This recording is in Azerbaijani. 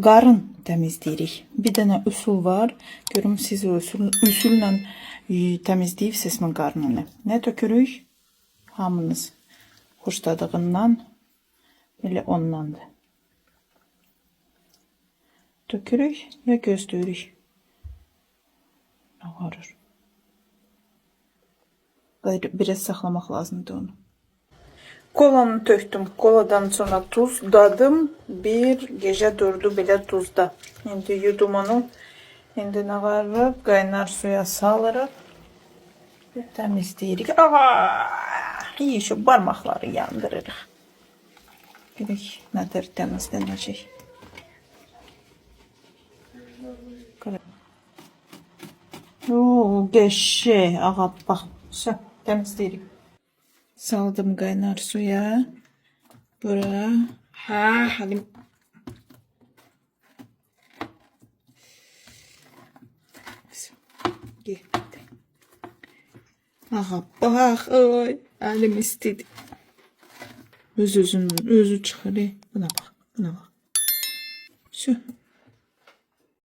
qarın təmizləyirik. Bir dənə üsul var. Görüm siz o üsulla təmizləyirsizmi qarnını. Nə tökürük? Hamınız xoşladığından elə ondandır. Tökürük və gözləyirik. Ağarır. Biraz saxlamaq lazımdır onu. Kolanı töktüm. Koladan sonra tuz dadım. Bir gecə durdu belə tuzda. İndi yudum onu. İndi nə varıq? Qaynar suya salırıq. Təmizləyirik. İyi şu barmaqları yandırırıq. Görək nədir təmizlənəcək. Qəşəng. Ağa bax. Təmizləyirik. Saldım qaynar suya. Bura. Halim. Getdi. Ağa bax. Oy. Əlim istedi. Özü çıxır. Buna bax. Buna bax. Şu.